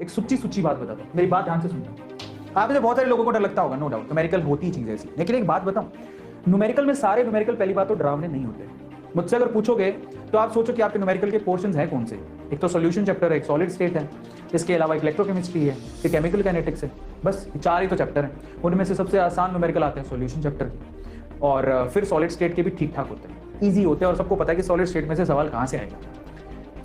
एक सुच्ची सुच्ची बात बताता हूं, मेरी बात ध्यान से सुनना। आप में से बहुत सारे लोगों को डर लगता होगा, नो डाउट, न्यूमेरिकल होती ही चीज ऐसी, लेकिन एक बात बताऊं, न्यूमेरिकल में सारे न्यूमेरिकल पहली बात तो डरावने नहीं होते। मुझसे अगर पूछोगे तो आप सोचो कि आपके न्यूमेरिकल के पोर्शंस हैं कौन से। एक तो सॉल्यूशन चैप्टर है, एक सॉलिड स्टेट है, इसके अलावा एक इलेक्ट्रोकेमिस्ट्री है, एक केमिकल काइनेटिक्स है, बस 4 ही तो चैप्टर हैं। उनमें से सबसे आसान न्यूमेरिकल आते हैं सॉल्यूशन चैप्टर के, और फिर सॉलिड स्टेट के भी ठीक ठाक होते हैं, ईजी होते हैं, और सबको पता है कि सॉलिड स्टेट में से सवाल कहाँ से आएगा।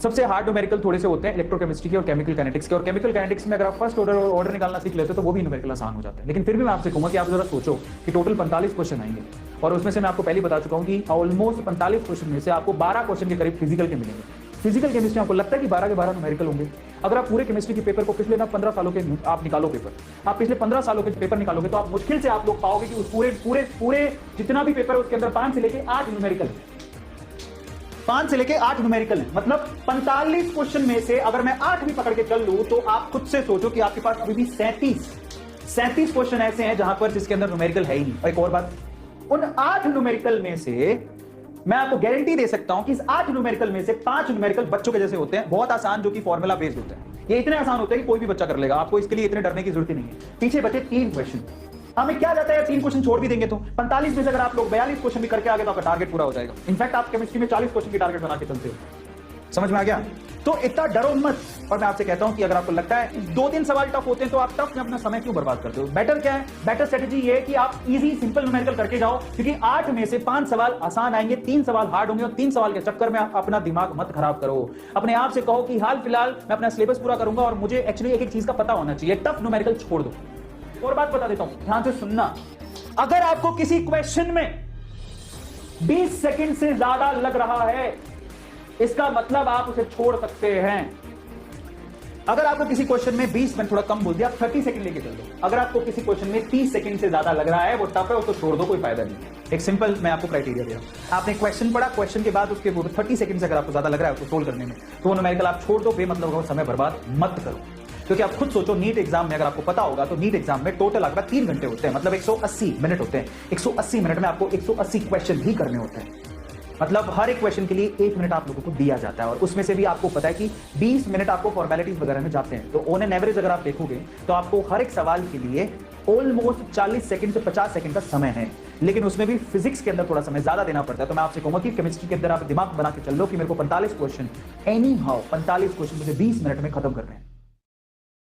सबसे हार्ड न्यूमेरिकल थोड़े से होते हैं इलेक्ट्रोकेमिस्ट्री के और केमिकल काइनेटिक्स के, और केमिकल काइनेटिक्स में अगर आप फर्स्ट ऑर्डर निकालना सीख लेते हो तो वो भी न्यूमेरिकल आसान हो जाता है। लेकिन फिर भी मैं आपसे कहूंगा कि आप जरा सोचो कि टोटल 45 क्वेश्चन आएंगे, और उसमें से मैं आपको पहले बता चुका हूं कि ऑलमोस्ट 45 क्वेश्चन में से आपको 12 क्वेश्चन के करीब फिजिकल के मिलेंगे। फिजिकल केमिस्ट्री आपको लगता है कि 12 के 12 न्यूमेरिकल होंगे। अगर आप पूरे केमिस्ट्री के पेपर को पिछले 15 सालों के आप निकालो पेपर, आप पिछले 15 सालों के पेपर निकालोगे तो आप मुश्किल से आप लोग पाओगे कि उस पूरे पूरे पूरे जितना भी पेपर है उसके अंदर 5 से लेके 8 न्यूमेरिकल है। 5 से लेके 8 न्यूमेरिकल, मतलब 45 क्वेश्चन में से अगर मैं 8 भी पकड़ के चल लूं तो आप खुद से सोचो कि आपके पास अभी भी 37 क्वेश्चन ऐसे हैं जहां पर जिसके अंदर न्यूमेरिकल है ही नहीं। और एक और बात, उन 8 न्यूमेरिकल में से मैं आपको गारंटी दे सकता हूं कि इस 8 न्यूमेरिकल में से 5 न्यूमेरिकल बच्चों के जैसे होते हैं, बहुत आसान, जो कि फॉर्मूला बेस्ड होते हैं। ये इतने आसान होते हैं कि कोई भी बच्चा कर लेगा, आपको इसके लिए इतने डरने की जरूरत ही नहीं है। पीछे बचे 3 क्वेश्चन, हमें क्या जाता है 3 क्वेश्चन छोड़ भी देंगे तो 45 में से अगर आप लोग 42 क्वेश्चन भी करके आगे तो आपका टारगेट पूरा हो जाएगा। इनफैक्ट आप केमिस्ट्री में 40 क्वेश्चन की टारगेट बना के चलते हो। समझ में आ गया? तो इतना डरो मत। और मैं आपसे कहता हूं कि अगर आपको लगता है 2-3 सवाल टफ होते हैं तो आप टफ में अपना समय क्यों बर्बाद करते हो? बेटर क्या है? बेटर स्ट्रेटेजी ये है कि आप इजी सिंपल न्यूमेरिकल करके जाओ, क्योंकि 8 में से 5 सवाल आसान आएंगे, 3 सवाल हार्ड होंगे, और 3 सवाल के चक्कर में आप अपना दिमाग मत खराब करो। अपने आप से कहो कि हाल फिलहाल मैं अपना सिलेबस पूरा करूंगा और मुझे एक्चुअली एक चीज का पता होना चाहिए। टफ न्यूमेरिकल छोड़ दो। और बात बता देता हूं, ध्यान से सुनना, अगर आपको किसी क्वेश्चन में 20 सेकंड से ज्यादा लग रहा है, इसका मतलब आप उसे छोड़ सकते हैं। अगर आपको किसी क्वेश्चन में 20 मिनट थोड़ा कम बोल दिया, 30 सेकंड लेके चल दो। अगर आपको किसी क्वेश्चन में 30 सेकंड से ज्यादा लग रहा है, वो टफ है, वो तो छोड़ दो, कोई फायदा नहीं। एक सिंपल मैं आपको क्राइटेरिया दे रहा हूं, आपने क्वेश्चन पढ़ा, क्वेश्चन के बाद उसके 30 सेकंड से अगर आपको ज्यादा लग रहा है उसको सोल्व करने में, तो वो न्यूमेरिकल आप छोड़ दो, बेमतलब का समय बर्बाद मत करो। क्योंकि आप खुद सोचो, नीट एग्जाम में अगर आपको पता होगा तो नीट एग्जाम में टोटल आपका 3 घंटे होते हैं, मतलब 180 मिनट होते हैं। 180 मिनट में आपको 180 क्वेश्चन ही करने होते हैं, मतलब हर एक क्वेश्चन के लिए 1 मिनट आप लोगों को दिया जाता है, और उसमें से भी आपको पता है कि 20 मिनट आपको फॉर्मेलिटीज वगैरह में जाते हैं। तो ऑन एन एवरेज अगर आप देखोगे तो आपको हर एक सवाल के लिए ऑलमोस्ट 40 सेकंड से 50 सेकंड का समय है, लेकिन उसमें भी फिजिक्स के अंदर थोड़ा समय ज्यादा देना पड़ता है। तो मैं आपसे कहूंगा कि केमिस्ट्री के अंदर आप दिमाग बना के चल लो कि मेरे को 45 क्वेश्चन एनी हाउ 45 क्वेश्चन मुझे 20 मिनट में खत्म करने हैं।